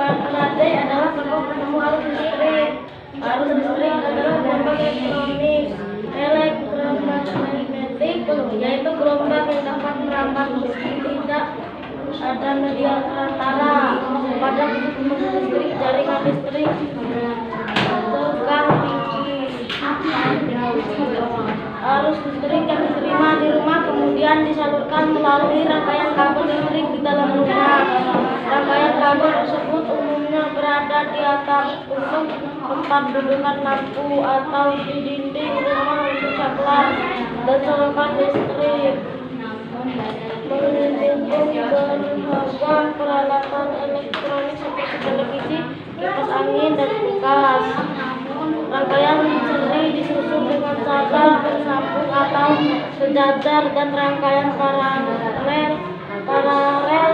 Parade adalah kelompok penemu arus listrik. Arus listrik adalah gelombang elektronik elektromagnetik, yaitu gelombang yang dapat merambat meski tidak ada media perantara. Pada proses listrik, jaringan listrik tegang tinggi. Arus listrik yang diterima di rumah kemudian disalurkan melalui rangkaian kabel listrik di dalam rumah. Rangkaian kabel tersebut umumnya berada di atas usuk tempat dudukan lampu atau di dinding rumah untuk saklar dan solokan listrik. Menghimpun beragam peralatan elektronik seperti televisi, kipas angin, dan kulkas. Rangkaian seri disusun dengan cara bersambung atau sejajar dan rangkaian paralel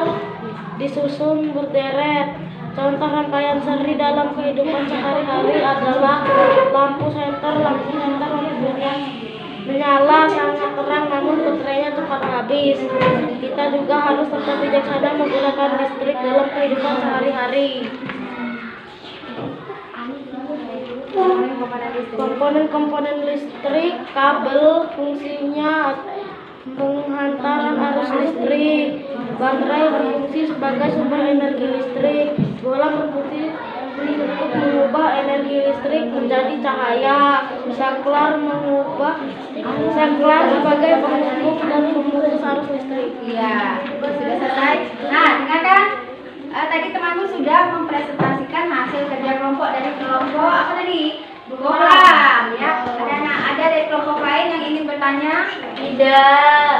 disusun berderet. Contoh rangkaian seri dalam kehidupan sehari-hari adalah lampu senter yang menyala sangat terang namun baterainya cepat habis. Kita juga harus tetap bijaksana menggunakan listrik dalam kehidupan sehari-hari. komponen listrik? Komponen-komponen listrik, kabel, fungsinya penghantaran arus listrik, baterai berfungsi sebagai sumber energi listrik, bola berfungsi untuk mengubah energi listrik menjadi cahaya, saklar sebagai penghubung dan pemutus arus listrik. Iya, sudah selesai. Nah, dengarkan. Tadi temanmu sudah mempresentasikan hasil kerja kelompok dari kelompok apa tadi? Kolam, ya. Ada dari kelompok lain yang ingin bertanya? Tidak.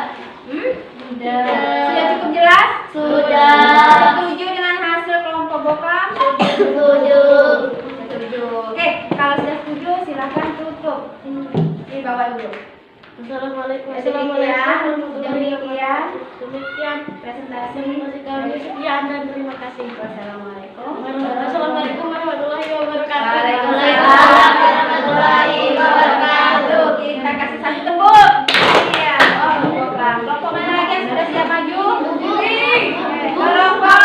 Sudah cukup jelas? Sudah. Setuju dengan hasil kelompok Boklam? Setuju. Setuju. Oke, kalau sudah setuju silakan tutup. Ini bawa dulu. Assalamualaikum. Demikian Demikian presentasi kami sekian dan terima kasih. Wassalamualaikum. Assalamualaikum warahmatullahi wabarakatuh. Waalaikumsalam warahmatullahi wabarakatuh. Kita kasih satu tepuk. Iya. Oh, kelompok mana lagi yang sudah siap maju? Kelompok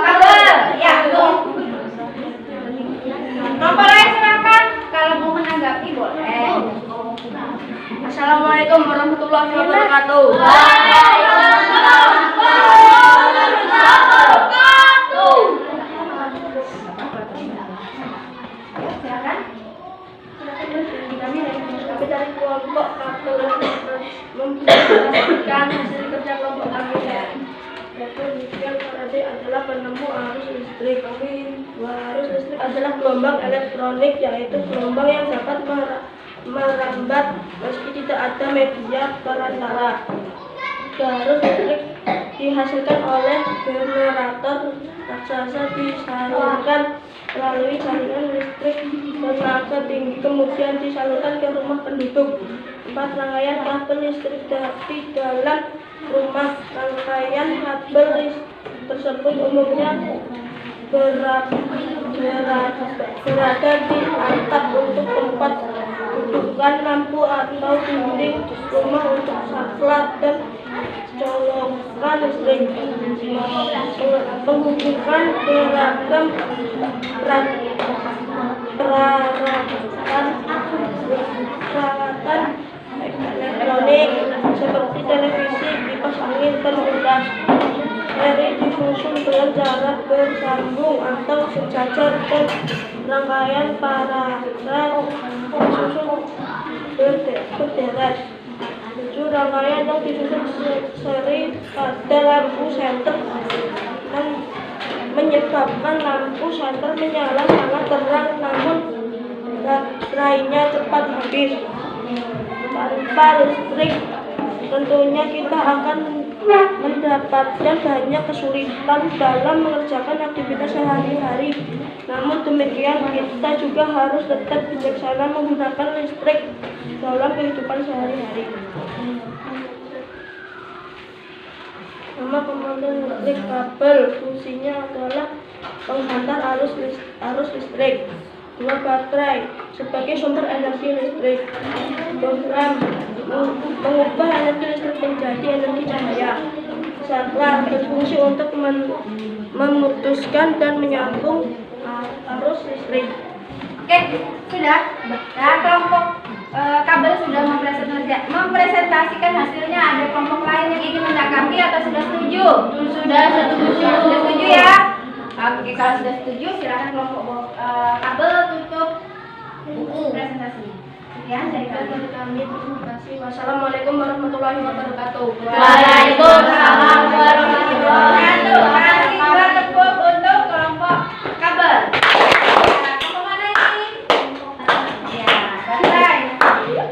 kabel. Ya. Kelompok lain silakan. Kalau mau menanggapi boleh. Assalamualaikum warahmatullahi wabarakatuh. Waalaikumsalam warahmatullahi wabarakatuh. Silakan. Kami dari kelompok kabel mempresentasikan hasil kerja kelompok kami. Yaitu nikel Faraday adalah penemu arus listrik. Arus listrik adalah gelombang elektronik, yaitu gelombang yang dapat merambat meski tidak ada media perantara. Arus listrik dihasilkan oleh generator raksasa disalurkan melalui jaringan listrik tenaga tinggi, kemudian disalurkan ke rumah penduduk. 4 rangkaian kabel listrik di dalam rumah. Rangkaian kabel listrik tersebut umumnya berada di atap untuk tempat dudukan lampu atau dinding rumah untuk saklar dan colokan listrik. Menghubungkan beragam peralatan elektronik seperti televisi, kipas angin, termogas. Seri disusun dengan cara bersambung atau sejajar dan rangkaian paralel disusun berderet. 7 rangkaian yang disusun seri pada lampu senter dan menyebabkan lampu senter menyala sangat terang, namun baterainya cepat habis. Tanpa listrik tentunya kita akan mendapatkan banyak kesulitan dalam mengerjakan aktivitas sehari-hari. Namun demikian, kita juga harus tetap bijaksana menggunakan listrik dalam kehidupan sehari-hari. Nama komponen listrik kabel fungsinya adalah penghantar arus listrik. 2 baterai sebagai sumber energi listrik. Program mengubah energi listrik menjadi energi cahaya. Saklar berfungsi untuk memutuskan dan menyambung arus listrik. Oke, sudah. Nah, kelompok kabel sudah mempresentasikan hasilnya. Ada kelompok lain yang ingin menanggapi atau sudah setuju? Sudah setuju. Sudah setuju ya? Oke, kalau sudah setuju silakan kelompok kabel tutup presentasi. Sekian dari kami. Terima kasih. Wassalamualaikum warahmatullahi wabarakatuh. Waalaikumsalam warahmatullahi wabarakatuh. Kasih 2 tepuk untuk kelompok kabel. Kelompok mana ini? Ya, baterai. Iya.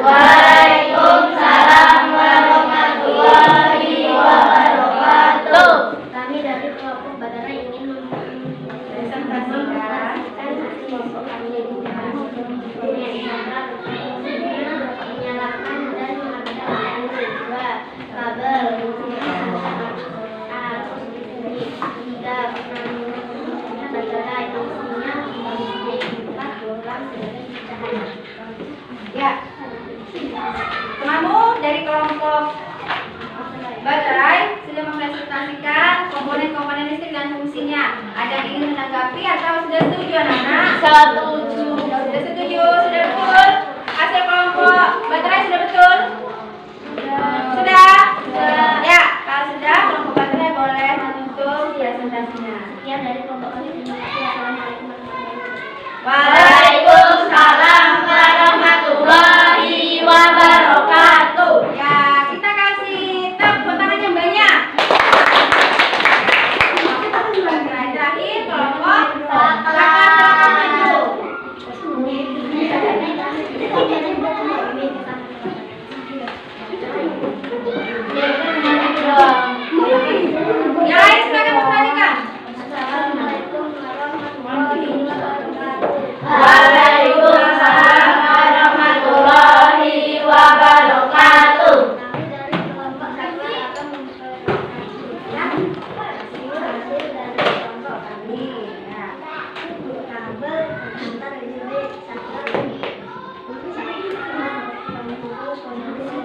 Waalaikumsalam warahmatullahi wabarakatuh. Kami dari kelompok baterai ingin Presentasikan. kelompok kami menyalakan dan mematikan dua kabel arus listrik. 3 baterai fungsinya Setuju. Sudah setuju, sudah betul. Hasil kelompok baterai sudah betul? Sudah? Ya, kalau sudah kelompok baterai boleh menutup presentasinya. Sekian dari kelompok kami. Terima kasih. Assalamualaikum warahmatullahi wabarakatuh. Waalaikumsalam warahmatullahi wabarakatuh. Ya, kita kasih tepuk tangan yang banyak. Terakhir kelompok silakan maju. Yang lain silakan memperhatikan. Assalamualaikum warahmatullahi wabarakatuh. Waalaikumsalam warahmatullahi wabarakatuh. Kami dari kelompok Saklar akan memperkenalkan hasil dari kelompok kami. Kabel antar unit Saklar ini. Pembungkus kondisi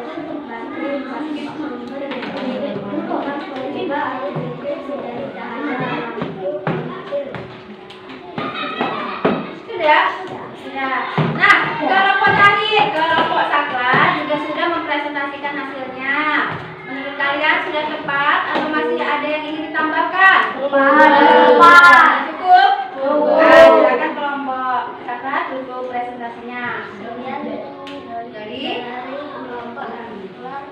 baterai plastik sumber listrik. Coba arus listrik dari cahaya lampu hasil. Sudah? Sudah. Nah, kelompok terakhir, kelompok Saklar juga sudah mempresentasikan hasilnya. Menurut kalian sudah tepat atau masih ada yang ingin ditambahkan? Tepat. Cukup? Nah, silakan kelompok Saklar tutup presentasinya. Dari kelompok Saklar.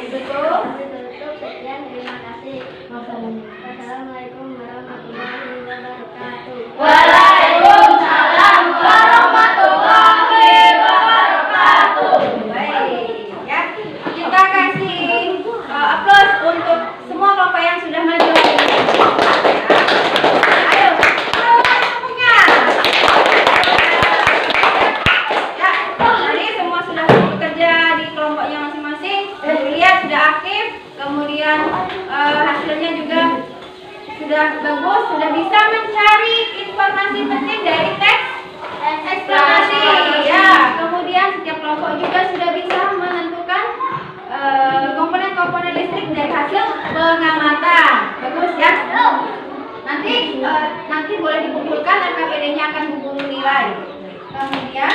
Tutup. Sekian, terima kasih. Wassalamualaikum warahmatullahi wabarakatuh. Waalaikumsalam warahmatullahi wabarakatuh. Baik, ya. Kita kasih aplaus untuk semua kelompok yang sudah maju. Ayo, semuanya. Ya, tadi semua sudah bekerja di kelompoknya masing-masing. Lihat sudah aktif, kemudian hasilnya juga sudah bagus, sudah bisa mencari informasi penting dari teks eksplanasi. Ya, kemudian setiap kelompok juga sudah bisa menentukan komponen-komponen listrik dari hasil pengamatan. Bagus ya. Nanti boleh dikumpulkan dan KPD-nya akan hubungi nilai. Kemudian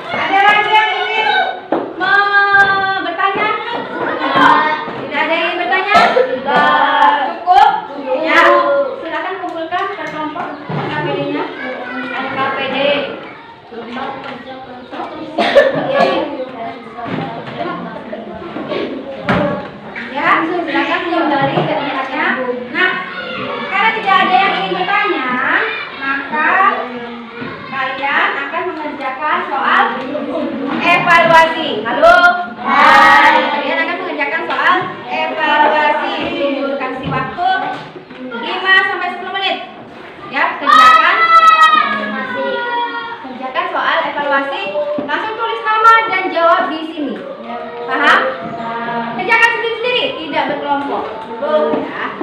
ada lagi yang ingin bertanya? Tidak ada yang ingin bertanya? Cukup? Ya. Silakan kumpulkan per kelompok KPD-nya. Ada KPD. Ya, silakan kembali ke tempatnya. Nah, karena tidak ada yang ingin bertanya, maka kalian akan mengerjakan soal evaluasi. Halo? Hai. Kalian akan mengerjakan soal evaluasi. Tunggu kasih waktu 5-10 menit. Ya, kerjakan soal evaluasi. Langsung tulis nama dan jawab di sini. Paham? Kerjakan sendiri-sendiri, tidak berkelompok. Ya.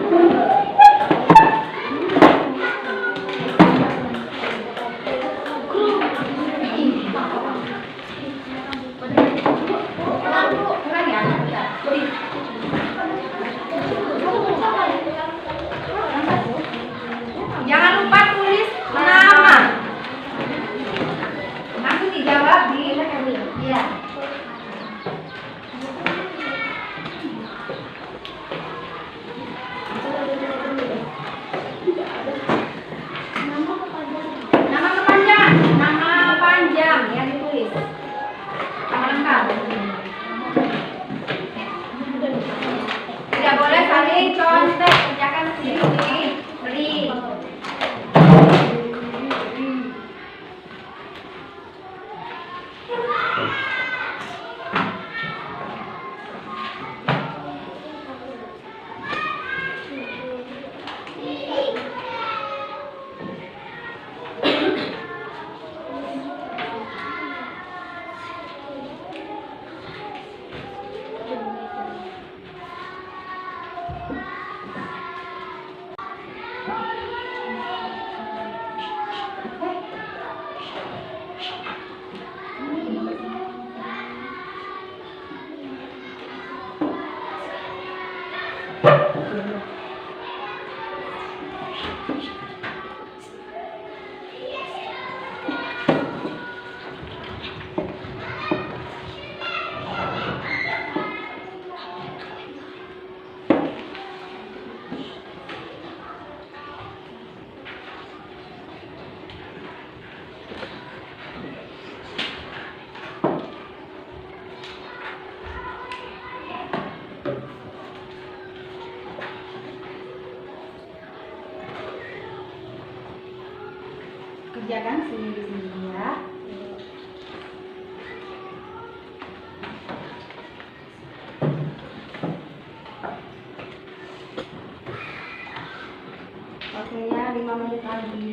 Kerjakan sini di sini ya. Oke ya, 5 menit lagi.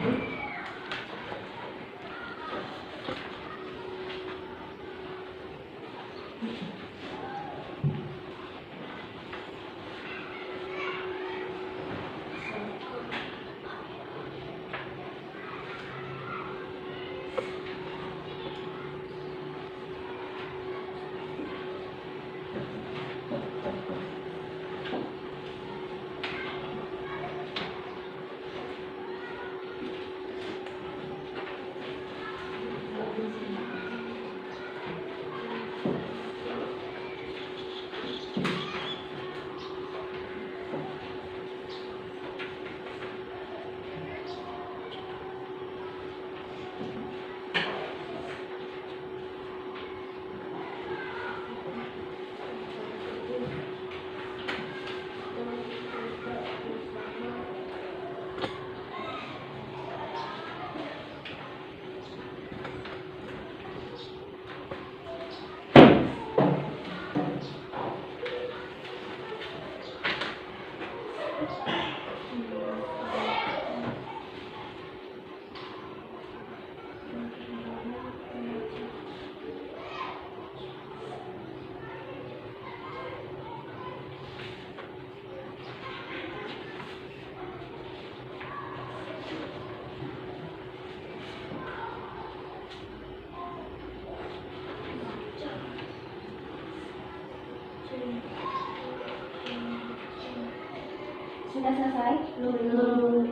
Sudah selesai? Belum.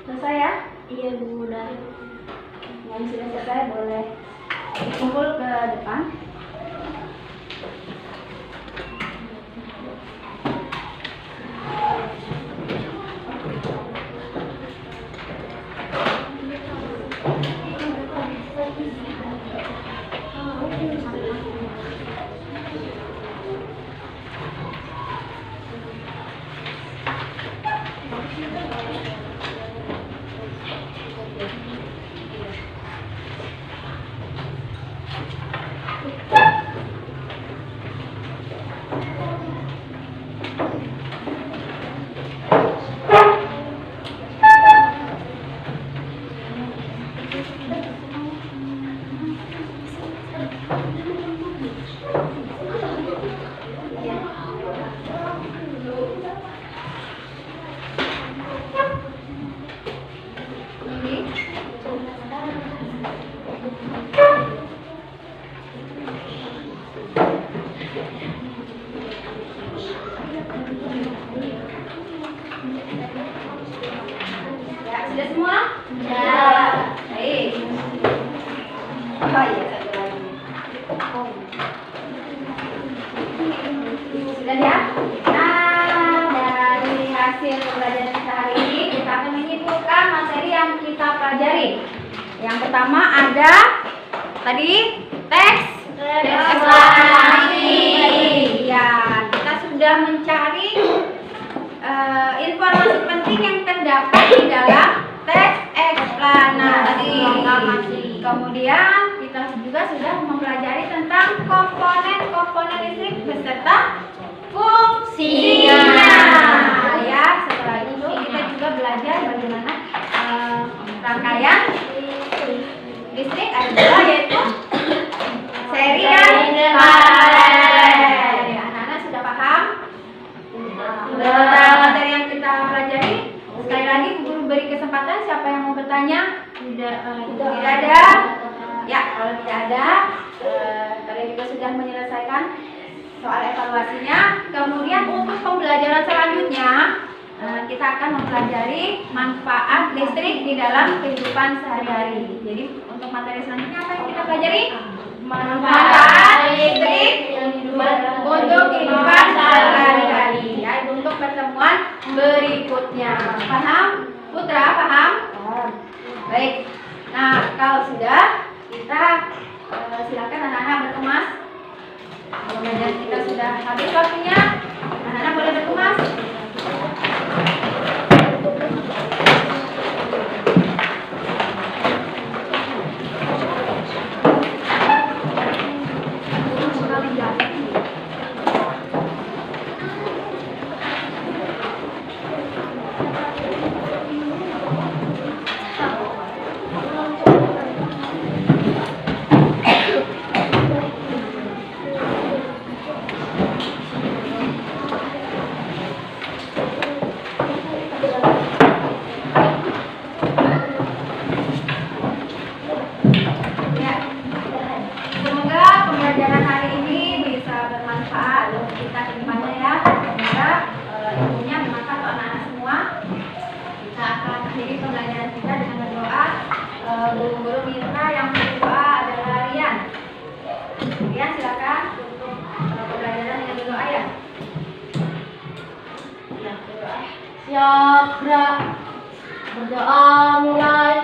Selesai ya? Iya Bu, udah. Yang sudah selesai boleh kumpul ke depan. Sudah semua? Sudah. Baik. Oh iya, satu lagi. Sudah ya? Nah, dari hasil pembelajaran kita hari ini, kita akan menyimpulkan materi yang kita pelajari. Yang pertama ada tadi teks eksplanasi. Ya, kita sudah mencari informasi penting yang terdapat di dalam teks eksplanasi. Kemudian kita juga sudah mempelajari tentang komponen listrik beserta fungsinya. Ya, setelah itu kita juga belajar bagaimana rangkaian listrik ada dua, yaitu seri dan mengerjakan soal evaluasinya. Kemudian untuk pembelajaran selanjutnya kita akan mempelajari manfaat listrik di dalam kehidupan sehari-hari. Jadi untuk materi selanjutnya apa yang kita pelajari? Manfaat listrik untuk kehidupan sehari-hari. Ya, untuk pertemuan berikutnya. Paham? Putra, paham? Baik. Nah, kalau sudah, kita silakan anak-anak berkemas. Pembelajaran kita sudah habis waktunya. Anak-anak boleh berkemas. Guru-guru minta yang berdoa adalah Rian. Rian silakan untuk pembelajaran dengan berdoa ya. Siap, gerak. Berdoa mulai.